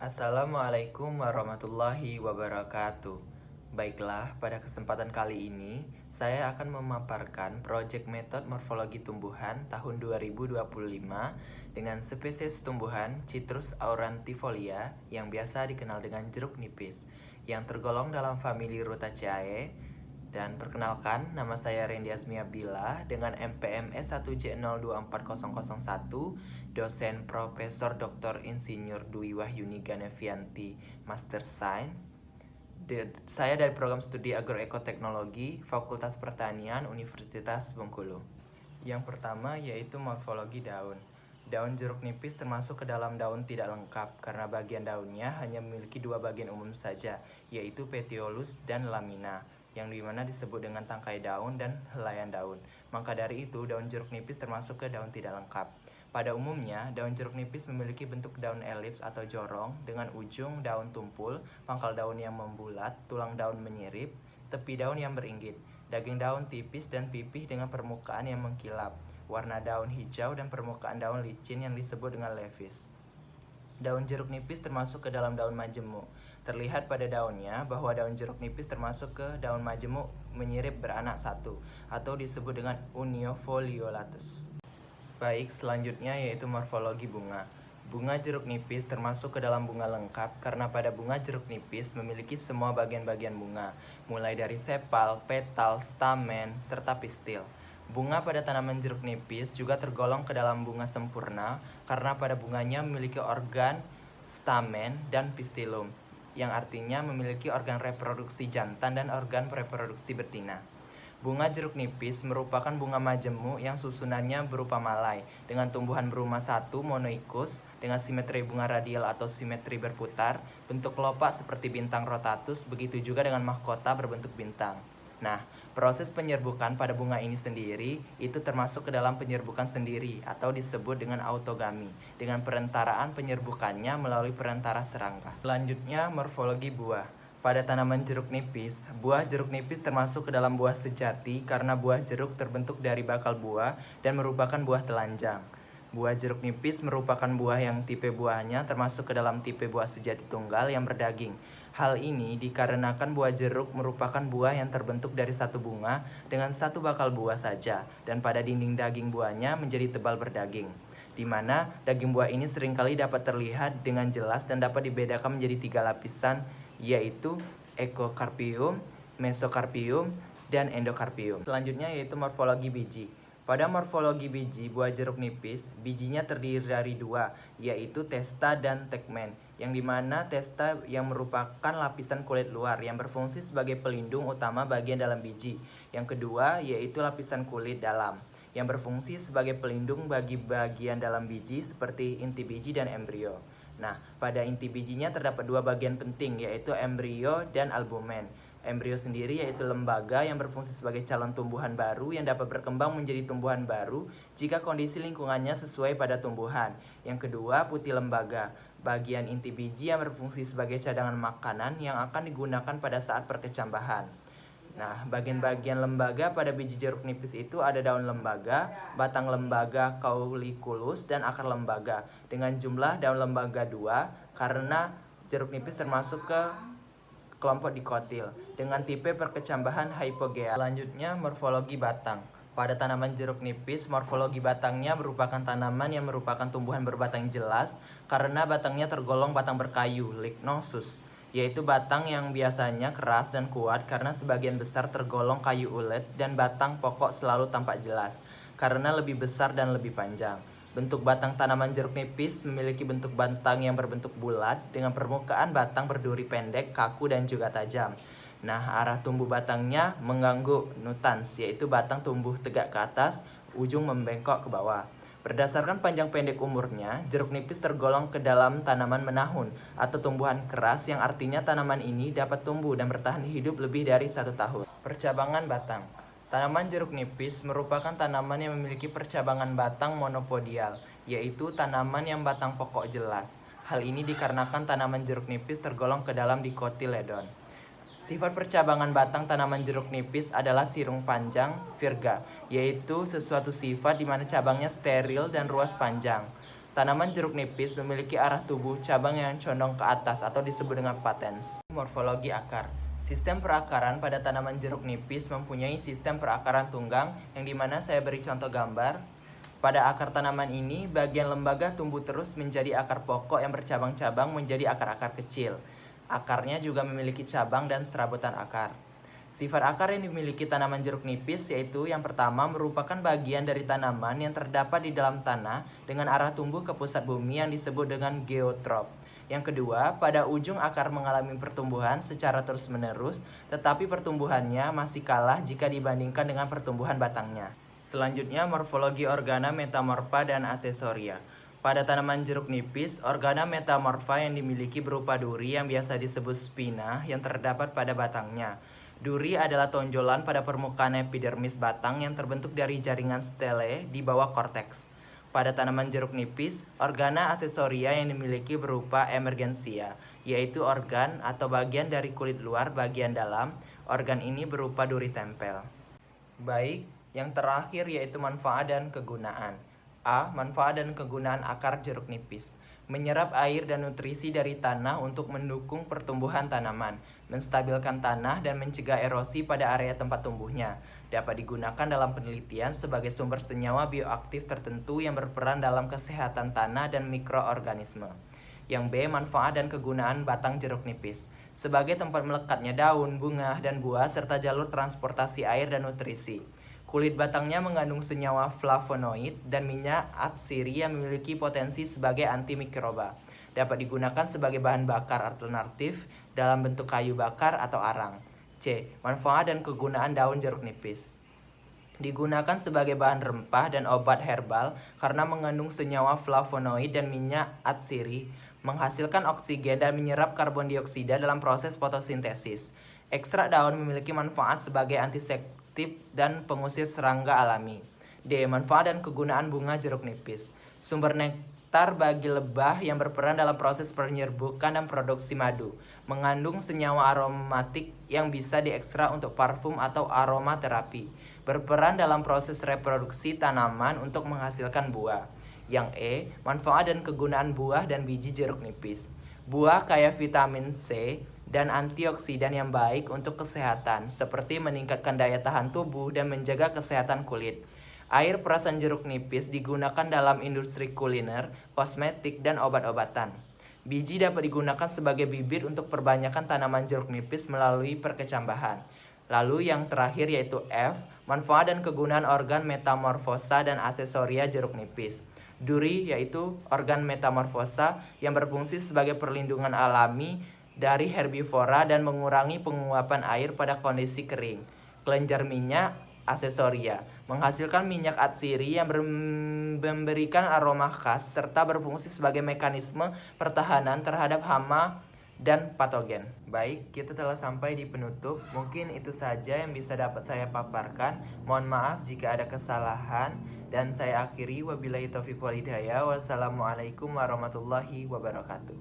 Assalamualaikum warahmatullahi wabarakatuh. Baiklah, pada kesempatan kali ini saya akan memaparkan proyek metode morfologi tumbuhan tahun 2025 dengan spesies tumbuhan Citrus aurantifolia yang biasa dikenal dengan jeruk nipis yang tergolong dalam famili Rutaceae. Dan perkenalkan, nama saya Randy Asmi Abdillah dengan NPM S1J024001, dosen Profesor Dr. Insinyur Dwi Wahyuni Ganevianti, Master Science. Saya dari program studi Agroekoteknologi, Fakultas Pertanian, Universitas Bengkulu. Yang pertama yaitu morfologi daun. Daun jeruk nipis termasuk ke dalam daun tidak lengkap karena bagian daunnya hanya memiliki dua bagian umum saja, yaitu petiolus dan lamina, yang dimana disebut dengan tangkai daun dan helaian daun. Maka dari itu, daun jeruk nipis termasuk ke daun tidak lengkap. Pada umumnya, daun jeruk nipis memiliki bentuk daun elips atau jorong dengan ujung daun tumpul, pangkal daun yang membulat, tulang daun menyirip, tepi daun yang beringgit, daging daun tipis dan pipih dengan permukaan yang mengkilap, warna daun hijau dan permukaan daun licin yang disebut dengan leaves. Daun jeruk nipis termasuk ke dalam daun majemuk. Terlihat pada daunnya bahwa daun jeruk nipis termasuk ke daun majemuk menyirip beranak satu atau disebut dengan uniofoliolatus. Baik, selanjutnya yaitu morfologi bunga. Bunga jeruk nipis termasuk ke dalam bunga lengkap karena pada bunga jeruk nipis memiliki semua bagian-bagian bunga, mulai dari sepal, petal, stamen, serta pistil. Bunga pada tanaman jeruk nipis juga tergolong ke dalam bunga sempurna karena pada bunganya memiliki organ, stamen, dan pistilum, yang artinya memiliki organ reproduksi jantan dan organ reproduksi betina. Bunga jeruk nipis merupakan bunga majemuk yang susunannya berupa malai dengan tumbuhan berumah satu monoikus dengan simetri bunga radial atau simetri berputar, bentuk kelopak seperti bintang rotatus, begitu juga dengan mahkota berbentuk bintang. Nah, proses penyerbukan pada bunga ini sendiri itu termasuk ke dalam penyerbukan sendiri atau disebut dengan autogami dengan perentaraan penyerbukannya melalui perantara serangga. Selanjutnya, morfologi buah. Pada tanaman jeruk nipis, buah jeruk nipis termasuk ke dalam buah sejati karena buah jeruk terbentuk dari bakal buah dan merupakan buah telanjang. Buah jeruk nipis merupakan buah yang tipe buahnya termasuk ke dalam tipe buah sejati tunggal yang berdaging. Hal ini dikarenakan buah jeruk merupakan buah yang terbentuk dari satu bunga dengan satu bakal buah saja dan pada dinding daging buahnya menjadi tebal berdaging, di mana daging buah ini seringkali dapat terlihat dengan jelas dan dapat dibedakan menjadi tiga lapisan, yaitu ekokarpium, mesokarpium, dan endokarpium. Selanjutnya yaitu morfologi biji. Pada morfologi biji buah jeruk nipis, bijinya terdiri dari dua, yaitu testa dan tegmen, yang dimana testa yang merupakan lapisan kulit luar yang berfungsi sebagai pelindung utama bagian dalam biji. Yang kedua yaitu lapisan kulit dalam, yang berfungsi sebagai pelindung bagi bagian dalam biji seperti inti biji dan embrio. Nah, pada inti bijinya terdapat dua bagian penting, yaitu embrio dan albumen. Embrio sendiri yaitu lembaga yang berfungsi sebagai calon tumbuhan baru yang dapat berkembang menjadi tumbuhan baru jika kondisi lingkungannya sesuai pada tumbuhan. Yang kedua, putih lembaga, bagian inti biji yang berfungsi sebagai cadangan makanan yang akan digunakan pada saat perkecambahan. Nah, bagian-bagian lembaga pada biji jeruk nipis itu ada daun lembaga, batang lembaga, cauliculus, dan akar lembaga dengan jumlah daun lembaga 2 karena jeruk nipis termasuk ke kelompok dikotil dengan tipe perkecambahan hypogea. Selanjutnya, morfologi batang. Pada tanaman jeruk nipis, morfologi batangnya merupakan tanaman yang merupakan tumbuhan berbatang jelas karena batangnya tergolong batang berkayu, lignosus, yaitu batang yang biasanya keras dan kuat karena sebagian besar tergolong kayu ulet, dan batang pokok selalu tampak jelas karena lebih besar dan lebih panjang. Bentuk batang tanaman jeruk nipis memiliki bentuk batang yang berbentuk bulat dengan permukaan batang berduri pendek, kaku, dan juga tajam. Nah, arah tumbuh batangnya mengganggu nutans, yaitu batang tumbuh tegak ke atas, ujung membengkok ke bawah. Berdasarkan panjang pendek umurnya, jeruk nipis tergolong ke dalam tanaman menahun atau tumbuhan keras yang artinya tanaman ini dapat tumbuh dan bertahan hidup lebih dari 1 tahun. Percabangan batang. Tanaman jeruk nipis merupakan tanaman yang memiliki percabangan batang monopodial, yaitu tanaman yang batang pokok jelas. Hal ini dikarenakan tanaman jeruk nipis tergolong ke dalam dicotyledon. Sifat percabangan batang tanaman jeruk nipis adalah sirung panjang, virga, yaitu sesuatu sifat di mana cabangnya steril dan ruas panjang. Tanaman jeruk nipis memiliki arah tubuh cabang yang condong ke atas atau disebut dengan patens. Morfologi akar. Sistem perakaran pada tanaman jeruk nipis mempunyai sistem perakaran tunggang yang dimana saya beri contoh gambar. Pada akar tanaman ini, bagian lembaga tumbuh terus menjadi akar pokok yang bercabang-cabang menjadi akar-akar kecil. Akarnya juga memiliki cabang dan serabutan akar. Sifat akar yang dimiliki tanaman jeruk nipis yaitu yang pertama merupakan bagian dari tanaman yang terdapat di dalam tanah dengan arah tumbuh ke pusat bumi yang disebut dengan geotrop. Yang kedua, pada ujung akar mengalami pertumbuhan secara terus-menerus, tetapi pertumbuhannya masih kalah jika dibandingkan dengan pertumbuhan batangnya. Selanjutnya, morfologi organa metamorfa dan aksesoria. Pada tanaman jeruk nipis, organa metamorfa yang dimiliki berupa duri yang biasa disebut spina yang terdapat pada batangnya. Duri adalah tonjolan pada permukaan epidermis batang yang terbentuk dari jaringan stele di bawah korteks. Pada tanaman jeruk nipis, organa aksesoria yang dimiliki berupa emergensia, yaitu organ atau bagian dari kulit luar bagian dalam. Organ ini berupa duri tempel. Baik, yang terakhir yaitu manfaat dan kegunaan. A. Manfaat dan kegunaan akar jeruk nipis. Menyerap air dan nutrisi dari tanah untuk mendukung pertumbuhan tanaman, menstabilkan tanah dan mencegah erosi pada area tempat tumbuhnya. Dapat digunakan dalam penelitian sebagai sumber senyawa bioaktif tertentu yang berperan dalam kesehatan tanah dan mikroorganisme. Yang B. Manfaat dan kegunaan batang jeruk nipis. Sebagai tempat melekatnya daun, bunga, dan buah serta jalur transportasi air dan nutrisi. Kulit batangnya mengandung senyawa flavonoid dan minyak atsiri yang memiliki potensi sebagai antimikroba. Dapat digunakan sebagai bahan bakar alternatif dalam bentuk kayu bakar atau arang. C. Manfaat dan kegunaan daun jeruk nipis. Digunakan sebagai bahan rempah dan obat herbal karena mengandung senyawa flavonoid dan minyak atsiri, menghasilkan oksigen dan menyerap karbon dioksida dalam proses fotosintesis. Ekstrak daun memiliki manfaat sebagai antiseptik dan pengusir serangga alami. D. Manfaat dan kegunaan bunga jeruk nipis. Sumber nektar bagi lebah yang berperan dalam proses penyerbukan dan produksi madu. Mengandung senyawa aromatik yang bisa diekstrak untuk parfum atau aromaterapi. Berperan dalam proses reproduksi tanaman untuk menghasilkan buah. Yang E. Manfaat dan kegunaan buah dan biji jeruk nipis. Buah kaya vitamin C dan antioksidan yang baik untuk kesehatan, seperti meningkatkan daya tahan tubuh dan menjaga kesehatan kulit. Air perasan jeruk nipis digunakan dalam industri kuliner, kosmetik, dan obat-obatan. Biji dapat digunakan sebagai bibit untuk perbanyakan tanaman jeruk nipis melalui perkecambahan. Lalu yang terakhir yaitu F, manfaat dan kegunaan organ metamorfosa dan aksesoria jeruk nipis. Duri yaitu organ metamorfosa yang berfungsi sebagai perlindungan alami dari herbivora dan mengurangi penguapan air pada kondisi kering. Kelenjar minyak aksesoria menghasilkan minyak atsiri yang memberikan aroma khas serta berfungsi sebagai mekanisme pertahanan terhadap hama dan patogen. Baik, kita telah sampai di penutup. Mungkin itu saja yang bisa dapat saya paparkan. Mohon maaf jika ada kesalahan. Dan saya akhiri, wabillahi taufiq wal hidayah. Wassalamualaikum warahmatullahi wabarakatuh.